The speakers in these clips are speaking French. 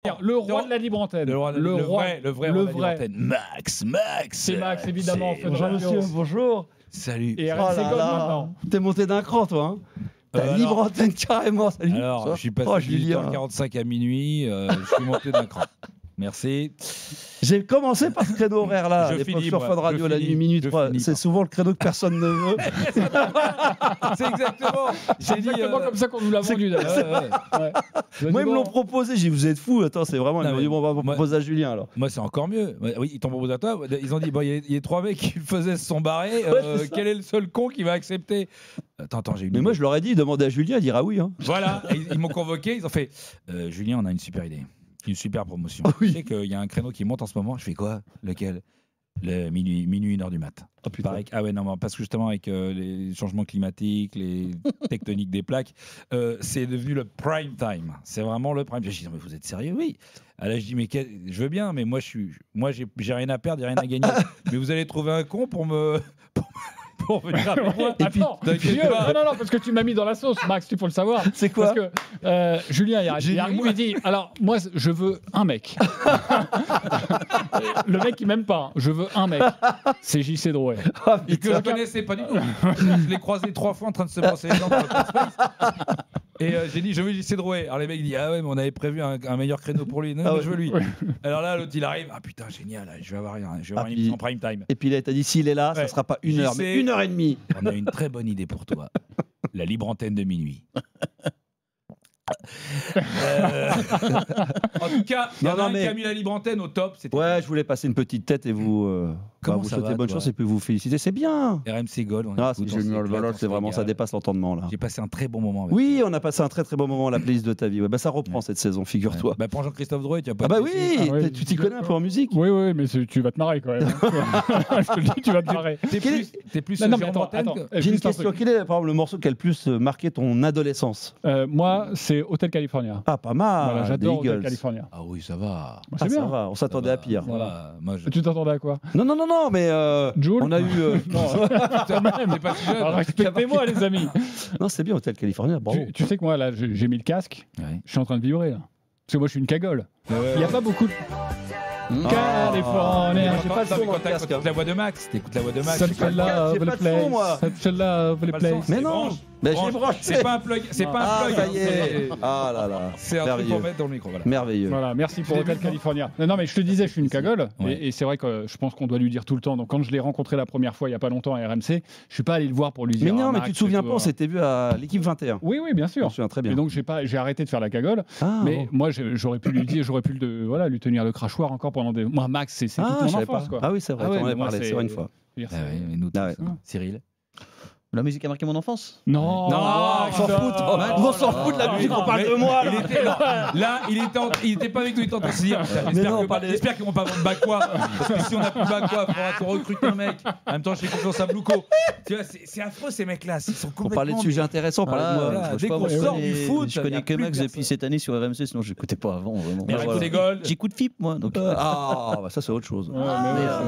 Le roi de la libre antenne. Le vrai roi de la libre antenne. Max. C'est Max, évidemment. Bonjour monsieur, bonjour. Salut. Et RMC God maintenant. T'es monté d'un cran, toi. Hein. T'as libre antenne carrément. Salut. Alors, je suis passé de 8h45 à minuit. Je suis monté d'un cran. Merci. J'ai commencé par ce créneau horaire-là. Sur Fun Radio, la nuit, minuit 3. C'est souvent le créneau que personne ne veut. C'est exactement. C'est exactement comme ça qu'on nous l'a vendu. Moi, ils me l'ont proposé. J'ai dit, vous êtes fous. Attends, c'est vraiment. Ils m'ont dit, bon, on va proposer à Julien alors. Moi, c'est encore mieux. Oui, ils t'ont proposé à toi. Ils ont dit, bon, il y a 3 mecs qui faisaient se sont barrés. Quel est le seul con qui va accepter? Attends, j'ai une idée. Mais moi, je leur ai dit, demandez à Julien, il dira oui. Hein. Voilà. Ils m'ont convoqué. Ils ont fait, Julien, on a une super idée. Une super promotion. Oui. Tu sais qu'il y a un créneau qui monte en ce moment. Je fais quoi? Lequel? Le minuit 1h du mat. Oh, putain. Ah ouais, non, parce que justement, avec les changements climatiques, les tectoniques des plaques, c'est devenu le prime time. C'est vraiment le prime time. Je dis, mais vous êtes sérieux? Oui. Alors là, je dis, mais je veux bien, mais moi, j'ai rien à perdre, j'ai rien à gagner. Mais vous allez trouver un con pour me. Pour venir avec moi. Attends, non, parce que tu m'as mis dans la sauce, Max, tu faut le savoir. C'est quoi? Parce que Julien, il arrive, il dit, alors moi, je veux un mec. Le mec, il m'aime pas. Je veux un mec. C'est JC Drouet. Que je connaissais pas du tout. Je l'ai croisé 3 fois en train de se brosser les dents dans le space. Et j'ai dit, je veux JC Drouet. Alors les mecs disent, ah ouais, mais on avait prévu un meilleur créneau pour lui. Non, mais je veux lui. Alors là, l'autre, il arrive. Ah putain, génial, je vais avoir une émission en prime time. Et puis là, t'as dit, s'il est là, ça sera pas 1 heure, mais 1h30. On a une très bonne idée pour toi. La libre antenne de minuit. En tout cas, il y en a un qui a mis la libre antenne au top. Ouais, je voulais passer une petite tête et vous souhaiter bonne chance et puis vous féliciter. C'est bien. RMC Gold. C'est génial. C'est vraiment, ça dépasse l'entendement là. J'ai passé un très bon moment. Avec oui, on a passé un très très bon moment. La playlist de ta vie. Ouais, ça reprend cette saison, figure-toi. Pour Jean-Christophe Drouet, tu as pas. Ah bah oui, tu t'y connais un peu en musique. Oui, mais tu vas te marrer quand même. Je te le dis, tu vas te marrer. T'es plus. Non, mais attends. J'ai une question. Quel est par exemple le morceau qui a le plus marqué ton adolescence? Moi, c'est Hotel California. Ah, pas mal. Voilà, j'adore Hotel California. Ah oui, ça va. C'est bien. Ça va. On s'attendait à pire. Voilà. Tu t'attendais à quoi? Non, mais Joule, on a eu. Quand même, mais pas si jeune. Respectez-moi, les amis. Non, c'est bien Hotel California. Bravo. Tu sais que moi, là, j'ai mis le casque. Je suis en train de vibrer là. Parce que moi, je suis une cagole. Il n'y a pas beaucoup de. California. J'ai pas le son dans le casque. T'écoutes la voix de Max. T'écoutes la voix de Max. Such a lovely place. Such a lovely place. Mais non. J'ai branché. C'est pas un plug. C'est pas un plug. Ça y est. Ah là là. C'est un truc pour mettre dans le micro. Voilà. Merveilleux. Voilà, merci pour Hotel California. Non, mais je te disais, je suis une cagole. Et c'est vrai que je pense qu'on doit lui dire tout le temps. Donc quand je l'ai rencontré la première fois, il y a pas longtemps à RMC, je suis pas allé le voir pour lui dire. Mais non, mais tu te souviens pas, on s'était vu à l'équipe 21. Oui, bien sûr. Je me souviens très bien. Et donc j'ai arrêté de faire la cagole. Mais moi, j'aurais pu lui dire, lui tenir le crachoir encore pendant des. Moi, Max, c'est toute mon enfance, quoi. Ah oui, c'est vrai. On en avait parlé. C'est vrai une fois. Cyril. La musique a marqué mon enfance? Non, on s'en fout. On s'en fout de la musique, on parle de moi. Là, il était pas avec nous, il était en train de se dire. J'espère qu'ils vont pas vendre Bakwa. Parce que si on n'a plus Bakwa, il faudra qu'on recrute un mec. En même temps, je fais confiance à Blouko. Tu vois, c'est affreux ces mecs-là. Ils sont complètement. On parlait de sujets intéressants, on parlait de moi. Dès qu'on sort du foot, je connais que Max depuis cette année sur RMC, sinon je n'écoutais pas avant. J'écoute FIP, moi. Ah, ça c'est autre chose.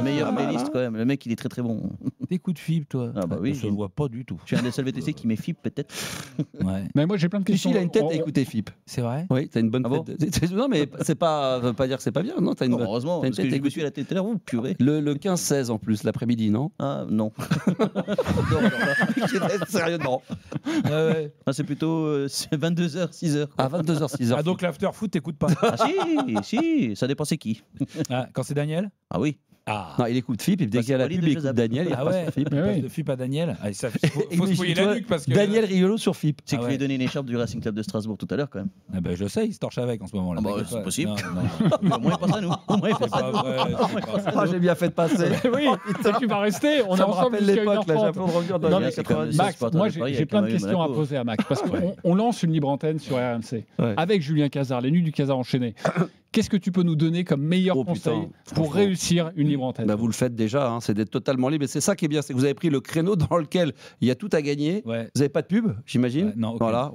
Meilleure playlist quand même. Le mec, il est très très bon. T'écoutes FIP, toi? Ah bah oui. Je ne vois pas du tout. Je suis un des seuls VTC qui met FIP peut-être. Ouais. Mais moi j'ai plein de questions. Il a une tête à écouter FIP. C'est vrai? Oui, t'as une bonne tête. Non, mais c'est pas, veut pas dire que c'est pas bien. Non, t'as une. Heureusement, parce que je me suis à la tête tout à l'heure, purée. Le 15-16 en plus, l'après-midi, non? Ah non. Sérieux, non. C'est plutôt 22h, 6h. À 22h, 6h. Ah donc l'after foot, t'écoutes pas? Ah si, ça dépend c'est qui. Quand c'est Daniel? Ah oui. Non, il écoute FIP et dès qu'il y a la pub, il écoute Daniel. Il passe FIP. Il passe de FIP à Daniel. Faut se fouiller la nuque parce que. Daniel Riolo sur FIP. C'est que je lui ai donné une écharpe du Racing Club de Strasbourg tout à l'heure quand même. Ah ben je sais, il se torche avec en ce moment là. C'est possible. Au moins il passe à nous. J'ai bien fait de passer. Oui, tu vas rester. On est ensemble jusqu'à l'époque là, j'ai un peu de revenir dans les 90. Max, moi j'ai plein de questions à poser à Max parce qu'on lance une libre antenne sur RMC avec Julien Cazard, les nuits du Cazard enchaînées. Qu'est-ce que tu peux nous donner comme meilleur conseil pour réussir une libre antenne? Vous le faites déjà, c'est d'être totalement libre. Et c'est ça qui est bien, c'est que vous avez pris le créneau dans lequel il y a tout à gagner. Vous n'avez pas de pub, j'imagine? Non. Voilà.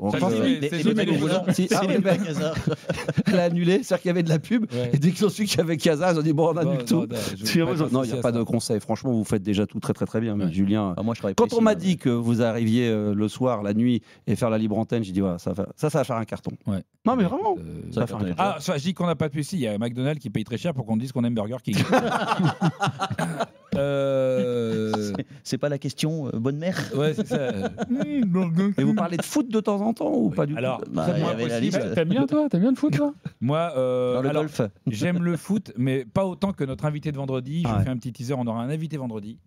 Elle a annulé, c'est-à-dire qu'il y avait de la pub. Et dès qu'ils ont su qu'il y avait Cazard, ils ont dit bon, on annule tout. Non, il n'y a pas de conseil. Franchement, vous faites déjà tout très très très bien. Julien, quand on m'a dit que vous arriviez le soir, la nuit, et faire la libre antenne, j'ai dit ça va faire un carton. Non, mais vraiment. Je dis qu'on n'a pas pas de souci. Il y a McDonald's qui paye très cher pour qu'on dise qu'on aime Burger King. C'est pas la question, bonne mère. Ouais, c'est ça. Et vous parlez de foot de temps en temps ou pas du tout? Alors, t'aimes bien toi? T'aimes bien le foot toi? Moi, le golf. J'aime le foot, mais pas autant que notre invité de vendredi. Je fais un petit teaser. On aura un invité vendredi.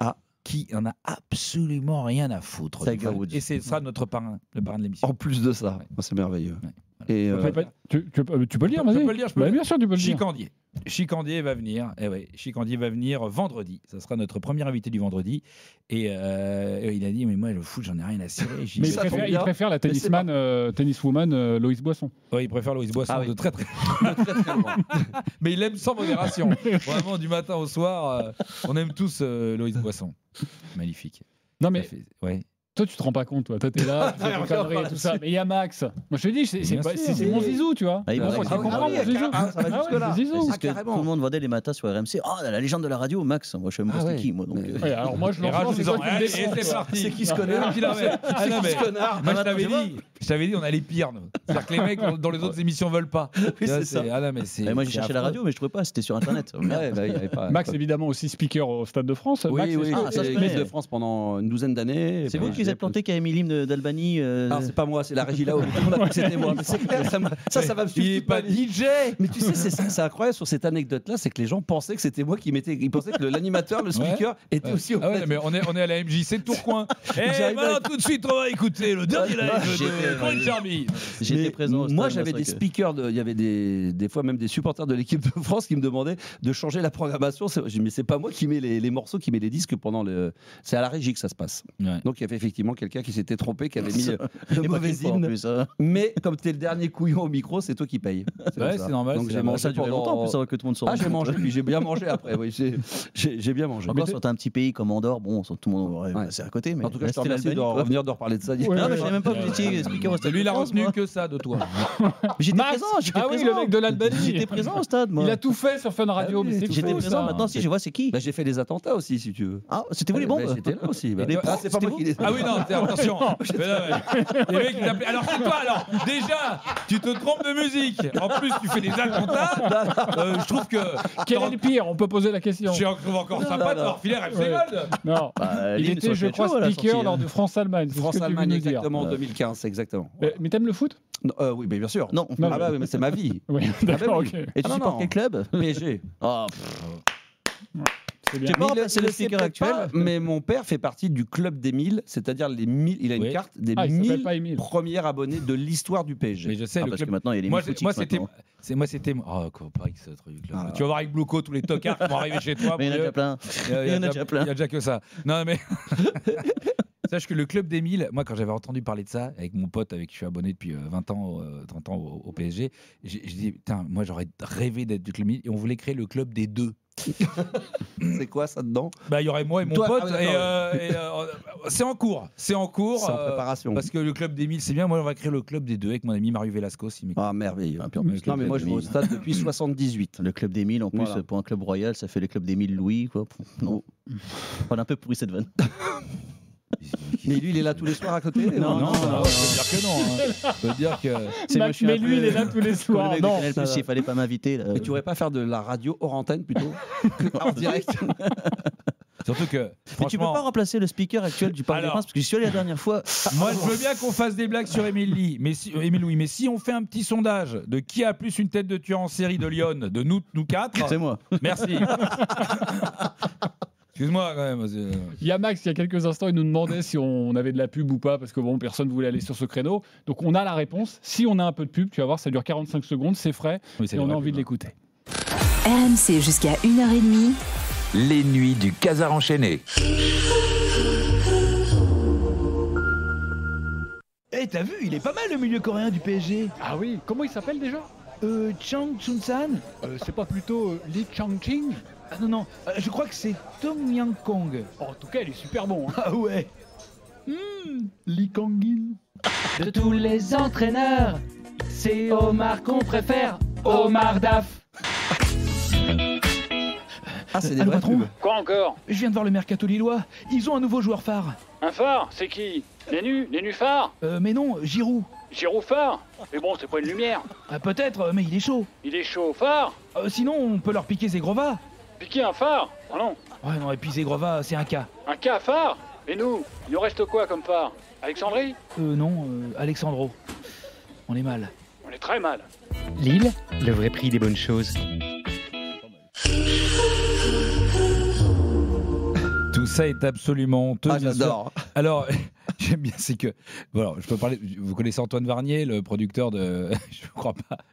Qui en a absolument rien à foutre. Et ce sera notre parrain, le parrain de l'émission. En plus de ça, c'est merveilleux. Ouais. Et tu peux le dire, vas-y. Je peux le dire. Bien sûr, tu peux le dire. Chicandier va venir. Chicandier va venir vendredi. Ça sera notre premier invité du vendredi. Et il a dit mais moi le foot j'en ai rien à cirer. Mais il préfère la tenniswoman Loïs Boisson. Oui, il préfère Loïs Boisson de très très loin. Mais il aime sans modération. Vraiment du matin au soir, on aime tous Loïs Boisson. Magnifique. Non mais toi, tu te rends pas compte, toi. Toi, t'es là, tu fais des conneries et tout ça. Mais il y a Max. Moi, je te dis, c'est mon zizou, tu vois. Ça va jusque-là. Tout le monde vendait les matins sur RMC. Oh, la légende de la radio, Max. Moi, je sais même pas c'était qui, moi. Alors, moi, je l'en rage. C'est parti. C'est qui ce connard? Moi, je t'avais dit, on a les pires, nous. C'est-à-dire que les mecs dans les autres émissions veulent pas. C'est ça. Moi, j'ai cherché la radio, mais je trouvais pas. C'était sur Internet. Max, évidemment, aussi speaker au Stade de France. Oui, Stade de France pendant une douzaine d'années. C'est vous qui vous êtes planté qui avait mis l'hymne d'Albanie. Alors, c'est pas moi, c'est la régie là-haut. C'était moi. Mais c'est clair, ça va me suivre. Il est pas DJ. Mais tu sais, c'est incroyable sur cette anecdote-là, c'est que les gens pensaient que c'était moi qui mettais. Ils pensaient que l'animateur, le speaker, était aussi au mais on est à la MJC de Tourcoing. Et maintenant, tout de suite, on va écouter le dernier live de Corinne Charmy. J'étais présent. Moi, j'avais des speakers, il y avait des fois même des supporters de l'équipe de France qui me demandaient de changer la programmation. Mais c'est pas moi qui mets les morceaux, qui mets les disques pendant le. C'est à la régie que ça se passe. Donc il y avait effectivement quelqu'un qui s'était trompé, qui avait mis le mauvais hymne. Mais comme tu es le dernier couillon au micro, c'est toi qui payes. C'est normal. Donc j'ai mangé pendant longtemps plus que tout le monde s'en j'ai mangé, puis j'ai bien mangé après. Oui, j'ai bien mangé. Encore sur un petit pays comme Andorre, bon, tout le monde c'est à côté. Mais en tout cas, je te remercie de revenir de reparler de ça. Non, mais je savais même pas que vous étiez speaker au stade. Lui, il a retenu que ça de toi. J'étais présent. Ah oui, le mec de l'Albanie. J'étais présent au stade, moi. Il a tout fait sur Fun Radio. J'étais présent. Maintenant, si je vois, c'est qui? J'ai fait des attentats aussi, si tu veux. Ah, c'était vous les bombes? J'étais là aussi. C'est pas moi qui les. Ah oui, non, attention. Les mecs, alors c'est toi, alors déjà, tu te trompes de musique. En plus, tu fais des attentats. Je trouve que. Quel est le pire? On peut poser la question. Je trouve encore sympa de voir filer RMC Gold. Non, il était, je crois, speaker lors de France-Allemagne. France-Allemagne, exactement, en 2015, exactement. Mais t'aimes le foot? Oui, mais bien sûr. Non. Ah bah oui, mais c'est ma vie. Oui, d'accord, ok. Et tu supportes quel club? PSG. C'est bien. C'est le speaker actuel, mais mon père fait partie du club des 1000, c'est-à-dire les 1000. Il a une carte des 1000 premiers abonnés de l'histoire du PSG. Mais je sais, parce que maintenant il y a les moi c'était. Oh, pareil que ce truc-là. Tu vas voir avec Blouco tous les tocards qui vont arriver chez toi. Mais il y en a déjà plein. Il y en a déjà que ça. Non, mais. Sache que le club des 1000, moi quand j'avais entendu parler de ça, avec mon pote avec qui je suis abonné depuis 20 ans, 30 ans au PSG, j'ai dit, putain, moi j'aurais rêvé d'être du club 1000 et on voulait créer le club des 2. C'est quoi ça dedans? Il y aurait moi et mon pote c'est en cours. C'est en préparation. Parce que le club des 1000 c'est bien, moi on va créer le club des 2 avec mon ami Mario Velasco. Merveilleux. Non mais moi je vais au stade depuis 78. Le club des 1000 en plus pour un club royal, ça fait les clubs des 1000 Louis quoi. Non. On a un peu pourri cette vanne. Mais lui, il est là tous les soirs à côté? Non, je peux dire que non. Je peux dire que. Mais lui, il est là tous les soirs. Non, il fallait pas m'inviter. Mais tu pourrais pas faire de la radio hors antenne plutôt en direct? Surtout que. Mais tu peux pas remplacer le speaker actuel du Parc des Princes parce que j'y suis allé la dernière fois. Moi, je veux bien qu'on fasse des blagues sur Émile Louis, mais si on fait un petit sondage de qui a plus une tête de tueur en série de Lyon, de nous 4. C'est moi. Merci. Excuse-moi quand même. Il y a Max, il y a quelques instants, il nous demandait si on avait de la pub ou pas, parce que bon, personne ne voulait aller sur ce créneau. Donc on a la réponse. Si on a un peu de pub, tu vas voir, ça dure 45 secondes, c'est frais, et on a envie de l'écouter. RMC jusqu'à 1h30. Les nuits du Casar enchaîné. T'as vu, il est pas mal le milieu coréen du PSG. Ah oui, comment il s'appelle déjà? Chang Chun-san. C'est pas plutôt Lee Chang-ching? Ah non, je crois que c'est Tom Yang Kong. En tout cas, il est super bon. Hein. Ah ouais. Lee Kangin. De tous les entraîneurs, c'est Omar qu'on préfère. Omar Daf. Ah, c'est des vrais patron. Quoi encore? Je viens de voir le mercato lillois. Ils ont un nouveau joueur phare. Un phare? C'est qui? Les nufards? Mais non, Giroud. Giroud phare. Mais bon, c'est pas une lumière. Peut-être, mais il est chaud. Il est chaud, phare. Sinon, on peut leur piquer Zegrova. Piquer un phare? Ah non. Ouais, non, et puis Zegrova, c'est un cas. Un cas phare? Et nous, il nous reste quoi comme phare? Alexandrie? Non, Alexandro. On est mal. On est très mal. Lille, le vrai prix des bonnes choses. Tout ça est absolument honteux. J'adore. Alors, j'aime bien, c'est que. Bon, je peux parler. Vous connaissez Antoine Varnier, le producteur de.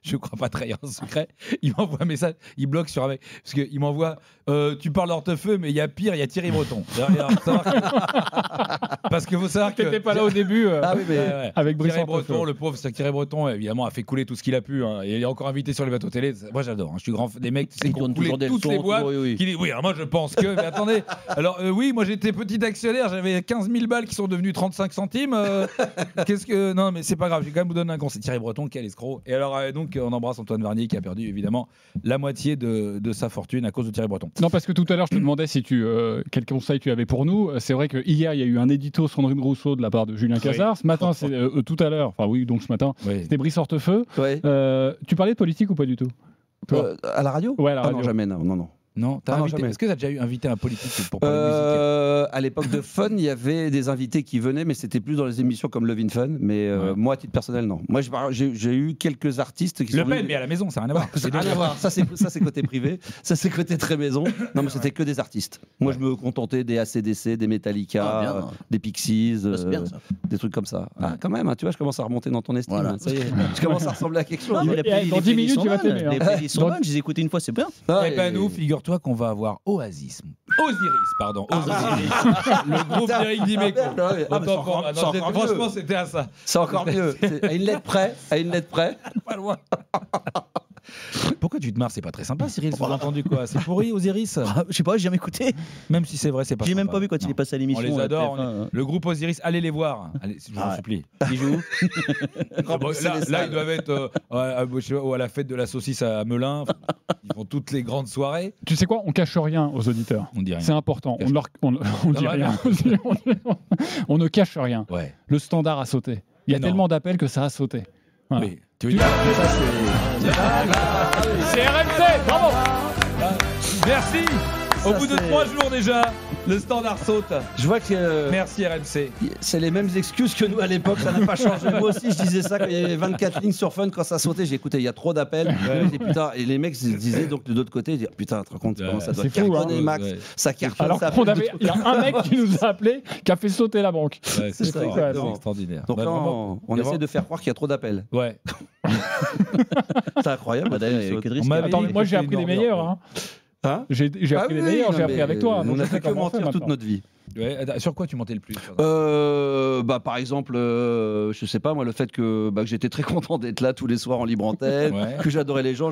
Je crois pas trahir un secret. Il m'envoie un message, il bloque sur un mec. Parce qu'il m'envoie tu parles d'Hortefeux, mais il y a pire, il y a Thierry Breton. Parce que faut savoir que. T'étais pas là au début. Ah oui, mais. Avec Brice Thierry Breton, le pauvre, c'est que Thierry Breton, évidemment, a fait couler tout ce qu'il a pu. Hein, et il est encore invité sur les bateaux télé. Moi, j'adore. Hein, je suis grand fan des mecs qui ont coulé toutes les boîtes. Oui, alors moi, je pense que. Mais attendez. Alors, oui, moi, j'étais petit actionnaire. J'avais 15 000 balles qui sont devenues 35 centimes. Qu'est-ce que. Non, mais c'est pas grave. Je vais quand même vous donner un conseil. Thierry Breton, quel escroc. Et alors, donc, on embrasse Antoine Varnier qui a perdu, évidemment, la moitié de sa fortune à cause de Thierry Breton. Non, parce que tout à l'heure, je te demandais si quel conseil tu avais pour nous. C'est vrai que hier, il y a eu un édito Sandrine Rousseau de la part de Julien Cazard. Ce matin, c'est tout à l'heure. Enfin, oui, donc ce matin, c'était Brice Hortefeux. Ouais. Tu parlais de politique ou pas du tout à la radio? Ouais, à la radio. Non, jamais, non. Non, est-ce que tu as déjà eu invité un politique pour parler de musique? À l'époque de Fun, il y avait des invités qui venaient, mais c'était plus dans les émissions comme Love in Fun. Mais moi, à titre personnel, non. Moi, j'ai eu quelques artistes qui Le Pen, mais à la maison, ça n'a rien à voir. Ça n'a rien à voir. Ça, c'est côté privé. Ça, c'est côté très maison. Non, mais c'était que des artistes. Moi, je me contentais des AC/DC, des Metallica, des Pixies, des trucs comme ça. Ah, quand même, tu vois, je commence à remonter dans ton estime. Voilà. Ça y est, je commence à ressembler à quelque chose. Dans 10 minutes, tu vas t'aimer. Les playlists sont bonnes, je les ai écoutées une fois, c'est bien. Eh ben nous, figure-toi qu'on va avoir Osiris, le groupe d'Éric Dimeco. Franchement, c'était à ça. C'est encore mieux. À une lettre près. Pas loin. Pourquoi tu te marres? C'est pas très sympa, Cyril. Vous avez entendu quoi? C'est pourri, Osiris? Je sais pas, j'ai jamais écouté. Même si c'est vrai, c'est pas. J'ai même pas vu quand il est passé à l'émission. On les adore. Le groupe Osiris, allez les voir. Allez, je vous en supplie. Ils jouent. Là, ils doivent être à la fête de la saucisse à Melun. Ils font toutes les grandes soirées. Tu sais quoi? On cache rien aux auditeurs. On dit rien. C'est important. On dit rien. On ne cache rien. Ouais. Le standard a sauté. Il y a tellement d'appels que ça a sauté. Voilà. Oui. Tu veux dire c'est RMC, bravo. Merci. Au bout de 3 jours déjà, le standard saute. Je vois que. Merci RMC. C'est les mêmes excuses que nous à l'époque, ça n'a pas changé. Moi aussi, je disais ça quand il y avait 24 lignes sur Fun, quand ça sautait. J'ai écouté, il y a trop d'appels. Putain, et les mecs disaient donc de l'autre côté, putain, tu te rends compte comment ça doit cartonner, Max. Ça cartonne. Alors il y a un mec qui nous a appelé, qui a fait sauter la banque. Ouais, c'est extraordinaire. Donc là, on essaie de faire croire qu'il y a trop d'appels. Ouais. C'est incroyable. Attends, moi j'ai appris les meilleurs. J'ai appris les meilleurs, j'ai appris avec toi. On a fait que mentir toute notre vie. Ouais, sur quoi tu mentais le plus? Par exemple, je sais pas moi, le fait que j'étais très content d'être là tous les soirs en libre antenne, que j'adorais les gens.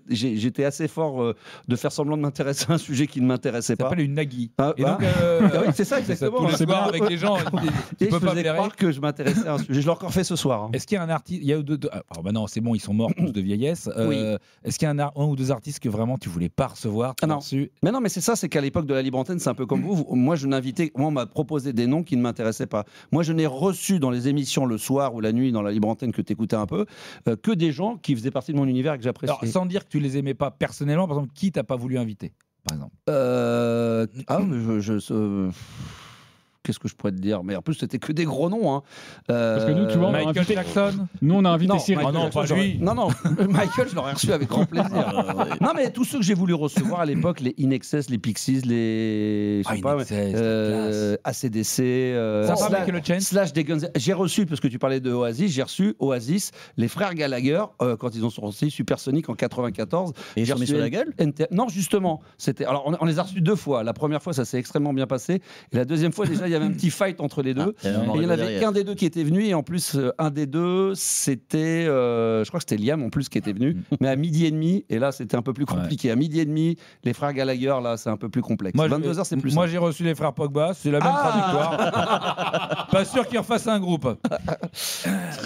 J'étais assez fort de faire semblant de m'intéresser à un sujet qui ne m'intéressait pas. Ça s'appelle une nagui. Oui, c'est ça exactement. Tous les soirs avec les gens. Et je faisais croire que je m'intéressais à un sujet. Je l'ai encore fait ce soir. Est-ce qu'il y a un artiste? Il y a deux. Alors non, c'est bon, ils sont morts tous de vieillesse. Est-ce qu'il y a un ou deux artistes que vraiment tu voulais pas recevoir? Non. Mais non, mais c'est ça, c'est qu'à l'époque de la libre antenne, c'est un peu comme vous. Moi, on m'a proposé des noms qui ne m'intéressaient pas. Moi, je n'ai reçu dans les émissions le soir ou la nuit dans la libre antenne que tu écoutais un peu, que des gens qui faisaient partie de mon univers et que j'appréciais. Alors, sans dire que tu les aimais pas personnellement, par exemple, qui t'as pas voulu inviter, par exemple? Qu'est-ce que je pourrais te dire? Mais en plus, c'était que des gros noms. Hein. Parce que nous, tu vois, Michael Jackson. Nous, on a invité Cyril. Non, pas lui. Non, Michael, je l'aurais reçu avec grand plaisir. Non, mais tous ceux que j'ai voulu recevoir à l'époque, les In Excess, les Pixies, les AC/DC, Slash des Guns. J'ai reçu, parce que tu parlais de Oasis, j'ai reçu Oasis, les frères Gallagher, quand ils ont sorti Supersonic en 94. Et j'ai remis sur la gueule? Non, justement. Alors, on les a reçus 2 fois. La première fois, ça s'est extrêmement bien passé. Et la deuxième fois, déjà, il y avait un petit fight entre les deux. Et il n'y en avait qu'un des deux qui était venu. Et en plus, un des deux, c'était. Je crois que c'était Liam en plus qui était venu. Mais à 12h30. Et là, c'était un peu plus compliqué. À 12h30, les frères Gallagher, là, c'est un peu plus complexe. 22h, c'est plus. Moi, j'ai reçu les frères Pogba. C'est la même trajectoire. Pas sûr qu'ils refassent un groupe.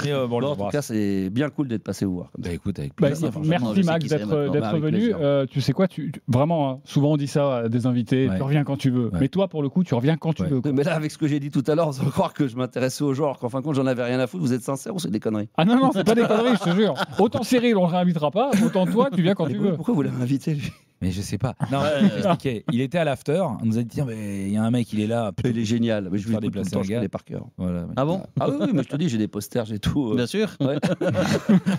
Mais en tout cas, c'est bien cool d'être passé vous voir. Écoute, avec plaisir. Merci Max d'être venu. Tu sais quoi, vraiment, souvent on dit ça à des invités. Tu reviens quand tu veux. Mais toi, pour le coup, tu reviens quand tu veux. Mais là, avec ce que j'ai dit tout à l'heure, sans croire que je m'intéressais au genre, qu'en fin de compte, j'en avais rien à foutre. Vous êtes sincère ou c'est des conneries? Ah non, c'est pas des conneries, je te jure. Autant Cyril, on ne réinvitera pas, autant toi, tu viens quand tu veux. Pourquoi vous l'avez invité, lui? Mais je sais pas. Non, expliquer. Il était à l'after. On nous a dit, mais il y a un mec, il est là. Il est génial. Mais je vais déplacer un gars par cœur. Voilà. Ah bon? Ah oui, mais je te dis, j'ai des posters, j'ai tout. Bien sûr. Ouais.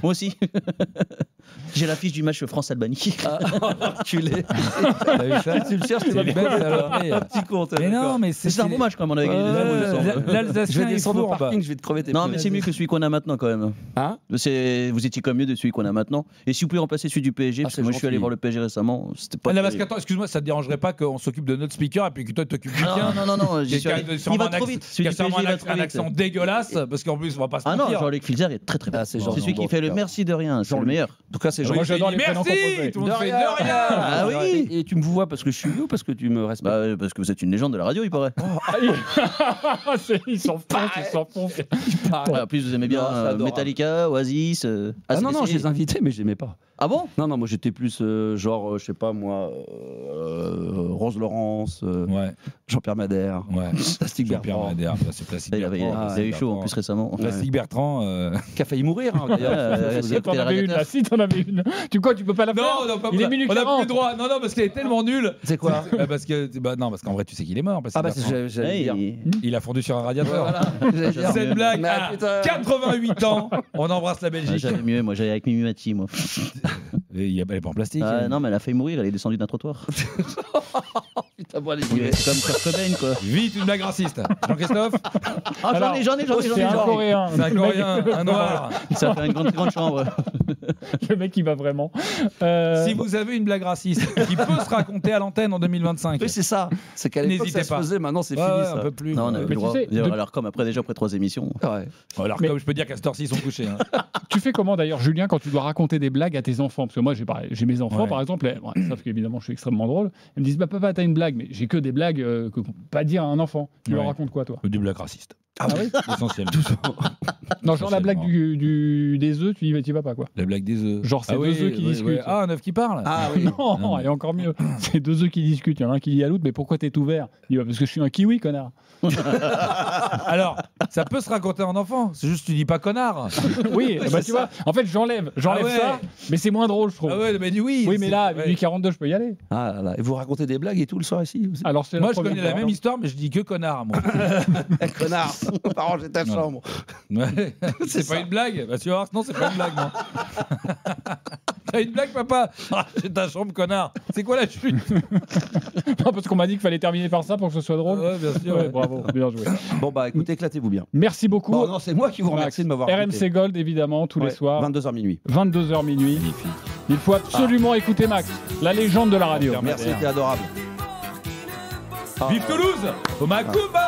Moi aussi. J'ai l'affiche du match France-Albanie. Enculé. T'as vu ça? Tu le cherches, tu vas me faire un petit compte. Mais non, mais c'est un bon match quand même. On avait gagné l'Alsacien. Je vais descendre au parking, je vais te crever tes Non, mais c'est mieux que celui qu'on a maintenant quand même. Hein? Vous étiez quand même mieux de celui qu'on a maintenant. Et si vous pouvez remplacer celui du PSG, parce que moi je suis allé voir le PSG récemment, c'était pas. Excuse-moi, ça te dérangerait pas qu'on s'occupe de notre speaker et puis que toi tu t'occupes du tien? Non, j'y suis allé. Il va trop vite. Il y a sûrement un accent dégueulasse parce qu'en plus on va pas se mentir. Ah non, Jean-Luc Filzer est très très bien. C'est celui qui fait le merci de rien, c'est le meilleur. En tout cas, c'est Jean. Moi j'adore les prénoms composés. Merci, tout le monde fait de rien. Ah oui. Et tu me vois parce que je suis vieux ou parce que tu me respectes? Parce que vous êtes une légende de la radio, il paraît. Ils s'enfoncent. En plus vous aimez bien Metallica, Oasis. Ah non, je les invitais mais je l'aimais pas. Ah bon? Non, moi j'étais plus genre, je sais pas moi, Rose Laurence, Jean-Pierre Madère, Plastique Bertrand. Jean-Pierre Madère, c'est Plastique Bertrand. Il a eu chaud en plus récemment. Plastique Bertrand. Qui a failli mourir d'ailleurs. T'en avais une, là, si t'en avais une. Tu peux pas la faire? Non, pas il est minute on 40. a plus le droit. Non, parce qu'il est tellement nul. C'est quoi? Parce qu'en vrai, tu sais qu'il est mort. J'allais dire. Il a fondu sur un radiateur. Cette blague à 88 ans. On embrasse la Belgique. J'avais mieux, moi j'allais avec Mimi Mati, moi. Elle est pas en plastique. Non, mais elle a failli mourir, elle est descendue d'un trottoir. Putain, bon, allez, c'est comme Kurt Cobain, quoi. Vite, une blague raciste. Jean-Christophe? J'en ai. C'est un Coréen. C'est un Coréen, un noir. Ça fait une grande chambre. Le mec, il va vraiment. Si vous avez une blague raciste qui peut se raconter à l'antenne en 2025. Oui, c'est ça. C'est qu'à l'époque, ça se faisait, maintenant c'est fini. Ça. Un peu plus. Non, on n'a plus le droit. Alors, comme après 3 émissions. Alors, comme je peux dire qu'à cette heure-ci, ils sont couchés. Tu fais comment d'ailleurs, Julien, quand tu dois raconter des blagues à tes enfants? Parce que moi, j'ai mes enfants, par exemple, ils savent qu'évidemment, je suis extrêmement drôle. Ils me disent, papa, t'as une blague, mais j'ai que des blagues que qu'on peut pas dire à un enfant. Tu leur racontes quoi, toi? Des blagues racistes. Ah oui? Essentiel. Non, genre la blague des œufs, tu y vas pas, quoi. La blague des œufs. Genre, c'est deux œufs qui discutent. Ah, un œuf qui parle? Ah oui. Non, et encore mieux. C'est deux œufs qui discutent. Il y en a un qui dit à l'autre, mais pourquoi t'es tout vert? Il dit, parce que je suis un kiwi, connard. Alors, ça peut se raconter en enfant. C'est juste, tu dis pas connard. Oui, tu vois. En fait, j'enlève ça, mais c'est moins drôle, je trouve. Ah ouais, mais oui. Oui, mais là, avec du 42, je peux y aller. Ah là là. Et vous racontez des blagues et tout le soir ici aussi? Alors, moi, je connais la même histoire, mais je dis que connard, moi. Connard. Pas ranger ta chambre. Ouais. C'est pas une blague? Bah, tu vas voir, non, c'est pas une blague, non. T'as une blague, papa? C'est ta chambre, connard. C'est quoi la chute? Non, parce qu'on m'a dit qu'il fallait terminer par ça pour que ce soit drôle. Ouais, bien sûr. Ouais, bravo, bien joué. Bon, bah écoutez, éclatez-vous bien. Merci beaucoup. Bon, non, c'est moi qui vous remercie de m'avoir RMC Gold, évidemment, tous les soirs. 22h minuit. 22h minuit. Il faut absolument écouter Max, la légende de la radio. Merci, c'était adorable. Vive Toulouse! Au Macumba!